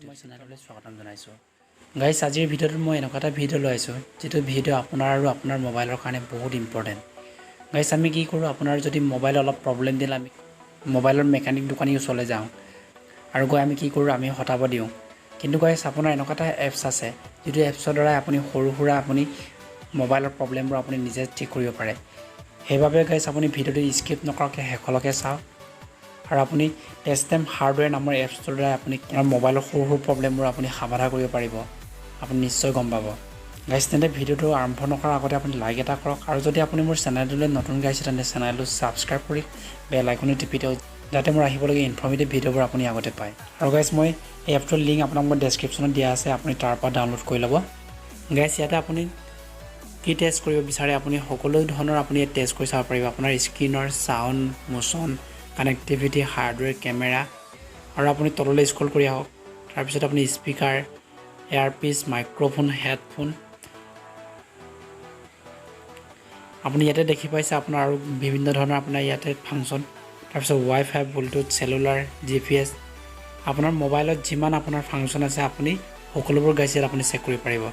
মই চেনেললৈ স্বাগতম জনাইছোঁ। গাইজ আজিৰ ভিডিঅ'টোত মই এনেকুৱা এটা ভিডিঅ' লৈ আহিছোঁ যিটো ভিডিঅ' আপোনাৰ আৰু আপোনাৰ মোবাইলৰ কাৰণে বহুত ইম্পৰ্টেণ্ট। গাইজ আমি কি কৰোঁ, আপোনাৰ যদি মোবাইল অলপ প্ৰব্লেম দিলে আমি মোবাইলৰ মেকানিক দোকানী ওচৰলৈ যাওঁ আৰু গৈ আমি কি কৰোঁ, আমি হটাব দিওঁ। কিন্তু গাইজ আপোনাৰ এনেকুৱা এটা এপছ আছে যিটো এপছৰ দ্বাৰাই আপুনি সৰু সুৰা আপুনি মোবাইলৰ প্ৰব্লেমবোৰ আপুনি নিজে ঠিক কৰিব পাৰে। সেইবাবে গাইজ আপুনি ভিডিঅ'টো স্কিপ নকৰাকৈ শেষলৈকে চাওক আৰু আপুনি TestM হাৰ্ডৱেৰ নামৰ এপছটোৰ দ্বাৰা আপুনি মোবাইলৰ সৰু সৰু প্ৰব্লেমবোৰ আপুনি সমাধান কৰিব পাৰিব, আপুনি নিশ্চয় গম পাব। গাইজ তেন্তে ভিডিঅ'টো আৰম্ভ নকৰাৰ আগতে আপুনি লাইক এটা কৰক আৰু যদি আপুনি মোৰ চেনেলটোলৈ নতুন গাইছে তেন্তে চেনেলটো ছাবস্ক্ৰাইব কৰি বেল আইকনটো টিপি দিয়ক, যাতে মোৰ আহিবলগীয়া ইনফৰ্মেটিভ ভিডিঅ'বোৰ আপুনি আগতে পায়। আৰু গাইজ মই এই এপটোৰ লিংক আপোনাক মই ডেছক্ৰিপশ্যনত দিয়া আছে, আপুনি তাৰ পৰা ডাউনলোড কৰি ল'ব। গাইজ ইয়াতে আপুনি কি টেষ্ট কৰিব বিচাৰে আপুনি সকলো ধৰণৰ আপুনি টেষ্ট কৰি চাব পাৰিব। আপোনাৰ স্ক্ৰীনৰ sound, motion, connectivity, hardware, camera আৰু আপুনি তললৈ স্ক্ৰল কৰি আহক। তাৰপিছত আপুনি স্পীকাৰ, এয়াৰপিছ, মাইক্ৰ'ফোন, হেডফোন আপুনি ইয়াতে দেখি পাইছে আপোনাৰ আৰু বিভিন্ন ধৰণৰ আপোনাৰ ইয়াতে ফাংচন। তাৰপিছত ৱাইফাই, ব্লুটুথ, চেলুলাৰ, GPS আপোনাৰ মোবাইলত যিমান আপোনাৰ ফাংচন আছে আপুনি সকলোবোৰ গাইজ ইয়াত আপুনি চেক কৰিব পাৰিব।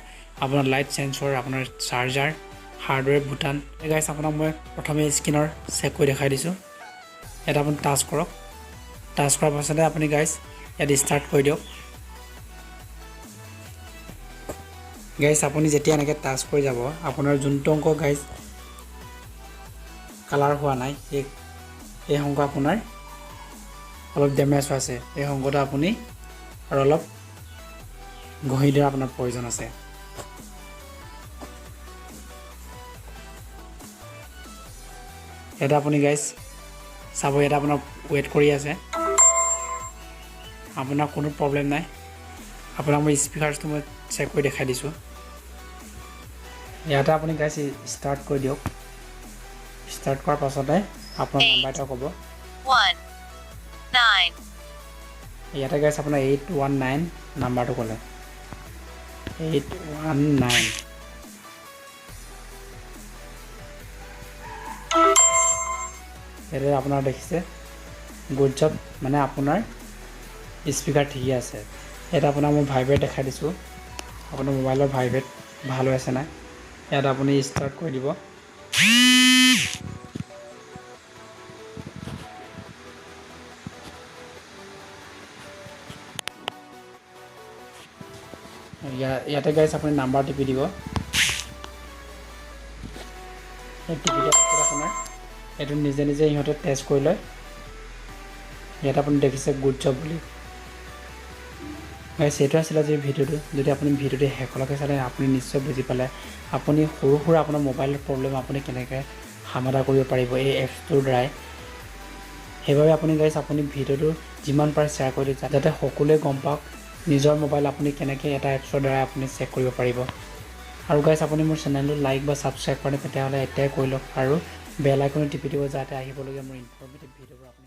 আপোনাৰ লাইট চেঞ্চৰ, আপোনাৰ চাৰ্জাৰ, হাৰ্ডৱেৰ বুটান। গাইজ আপোনাক মই প্ৰথমে স্ক্ৰীনৰ চেক কৰি দেখাই দিছোঁ। ইয়াত আপুনি টাচ কৰক। টাচ কৰাৰ পাছতে আপুনি গাইজ ইয়াত ষ্টাৰ্ট কৰি দিয়ক। গাইজ আপুনি যেতিয়া এনেকৈ টাচ কৰি যাব, আপোনাৰ যোনটো অংক গাইজ কালাৰ হোৱা নাই, এই অংক আপোনাৰ অলপ ডেমেজ হৈ আছে। এই অংকটো আপুনি আৰু অলপ ঘঁহি দিয়াৰ আপোনাৰ প্ৰয়োজন আছে। ইয়াতে আপুনি গাইজ চাব, ইয়াতে আপোনাৰ ৱেইট কৰি আছে, আপোনাৰ কোনো প্ৰব্লেম নাই। আপোনাক মই স্পীকাৰটো মই চেক কৰি দেখাই দিছোঁ। ইয়াতে আপুনি গাইজ ষ্টাৰ্ট কৰি দিয়ক। ষ্টাৰ্ট কৰাৰ পাছতে আপোনাৰ নাম্বাৰ এটা ক'ব। ইয়াতে গাইজ আপোনাৰ 819 নাম্বাৰটো ক'লে, 819। ইয়াতে আপোনাৰ দেখিছে গুড জব, মানে আপোনাৰ স্পীকাৰ ঠিকে আছে। ইয়াত আপোনাক মই ভাইব্ৰেট দেখাই দিছোঁ, আপোনাৰ মোবাইলৰ ভাইব্ৰেট ভাল হৈ আছে নাই। ইয়াত আপুনি ষ্টাৰ্ট কৰি দিব। ইয়াতে গাইজ আপুনি নাম্বাৰ টিপি দিব। টিপি দিয়াৰ পিছত আপোনাৰ এইটো নিজে নিজে ইহঁতে টেষ্ট কৰি লয়। ইয়াত আপুনি দেখিছে গুড জব বুলি। গাইজ সেইটো আছিলে আজি ভিডিঅ'টো। যদি আপুনি ভিডিঅ'টো শেষলৈকে চালে আপুনি নিশ্চয় বুজি পালে আপুনি সৰু সুৰা আপোনাৰ মোবাইলৰ প্ৰব্লেম আপুনি কেনেকৈ সমাধান কৰিব পাৰিব এই এপছটোৰ দ্বাৰাই। সেইবাবে আপুনি গাইজ আপুনি ভিডিঅ'টো যিমান পাৰে শ্বেয়াৰ কৰি দিয়ক, যাতে সকলোৱে গম পাওক নিজৰ মোবাইল আপুনি কেনেকৈ এটা এপছৰ দ্বাৰা আপুনি চেক কৰিব পাৰিব। আৰু গাইজ আপুনি মোৰ চেনেলটো লাইক বা ছাবস্ক্ৰাইব কৰে তেতিয়াহ'লে এতিয়াই কৰি লওক আৰু বেল আইকনটো টিপি দিব, যাতে আহিবলগীয়া মোৰ ইনফৰ্মেটিভ ভিডিঅ'বোৰ আপুনি